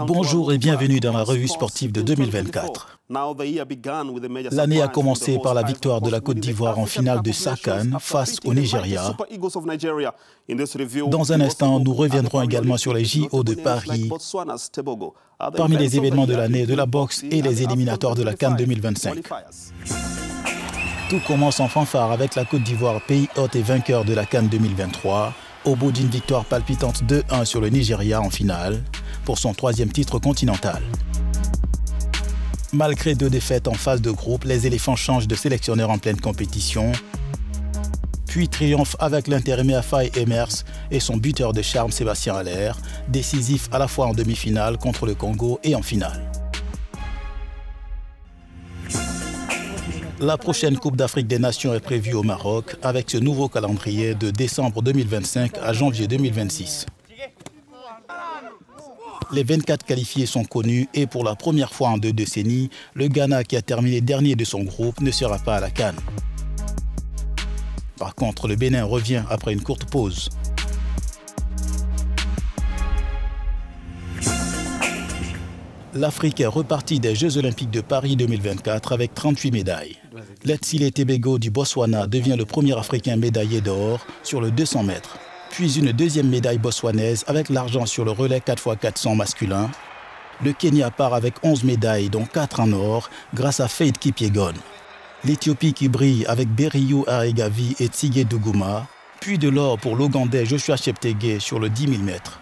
Bonjour et bienvenue dans la revue sportive de 2024. L'année a commencé par la victoire de la Côte d'Ivoire en finale de SACAN face au Nigeria. Dans un instant, nous reviendrons également sur les JO de Paris, parmi les événements de l'année de la boxe et les éliminatoires de la CAN 2025. Tout commence en fanfare avec la Côte d'Ivoire, pays hôte et vainqueur de la CAN 2023, au bout d'une victoire palpitante 2-1 sur le Nigeria en finale, pour son 3e titre continental. Malgré 2 défaites en phase de groupe, les éléphants changent de sélectionneur en pleine compétition, puis triomphe avec l'intérimaire Faye Emers et son buteur de charme Sébastien Haller, décisif à la fois en demi-finale contre le Congo et en finale. La prochaine Coupe d'Afrique des Nations est prévue au Maroc avec ce nouveau calendrier de décembre 2025 à janvier 2026. Les 24 qualifiés sont connus et pour la première fois en 2 décennies, le Ghana qui a terminé dernier de son groupe ne sera pas à la CAN. Par contre, le Bénin revient après une courte pause. L'Afrique est repartie des Jeux Olympiques de Paris 2024 avec 38 médailles. Letsile Tebego du Botswana devient le premier Africain médaillé d'or sur le 200 mètres. Puis une 2e médaille botswanaise avec l'argent sur le relais 4x400 masculin. Le Kenya part avec 11 médailles, dont 4 en or, grâce à Faith Kipyegon. L'Éthiopie qui brille avec Beriou Aregawi et Tsige Dougouma. Puis de l'or pour l'Ougandais Joshua Cheptegei sur le 10 000 mètres.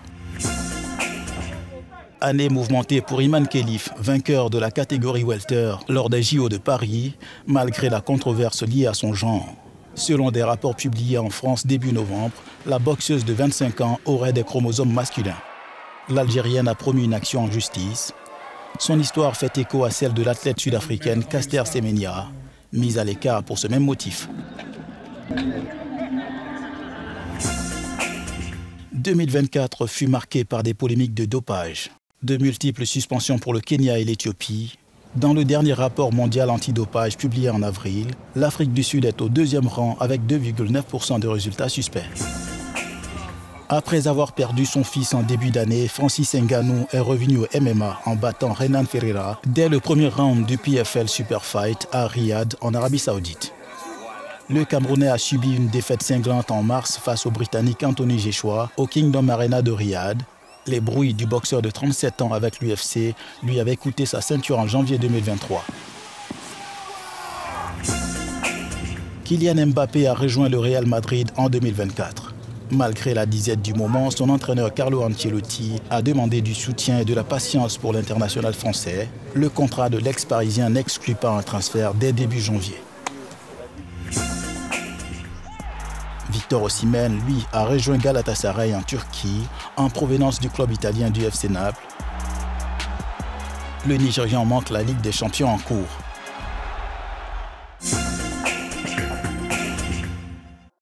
Année mouvementée pour Iman Khelif, vainqueur de la catégorie welter lors des JO de Paris, malgré la controverse liée à son genre. Selon des rapports publiés en France début novembre, la boxeuse de 25 ans aurait des chromosomes masculins. L'Algérienne a promu une action en justice. Son histoire fait écho à celle de l'athlète sud-africaine Caster Semenya, mise à l'écart pour ce même motif. 2024 fut marqué par des polémiques de dopage. De multiples suspensions pour le Kenya et l'Éthiopie. Dans le dernier rapport mondial antidopage publié en avril, l'Afrique du Sud est au 2e rang avec 2,9% de résultats suspects. Après avoir perdu son fils en début d'année, Francis Ngannou est revenu au MMA en battant Renan Ferreira dès le premier round du PFL Super Fight à Riyad en Arabie Saoudite. Le Camerounais a subi une défaite cinglante en mars face au Britannique Anthony Joshua au Kingdom Arena de Riyad. Les brouilles du boxeur de 37 ans avec l'UFC lui avaient coûté sa ceinture en janvier 2023. Kylian Mbappé a rejoint le Real Madrid en 2024. Malgré la disette du moment, son entraîneur Carlo Ancelotti a demandé du soutien et de la patience pour l'international français. Le contrat de l'ex-parisien n'exclut pas un transfert dès début janvier. Victor Osimhen, lui, a rejoint Galatasaray en Turquie, en provenance du club italien du FC Naples. Le Nigérian manque la Ligue des Champions en cours.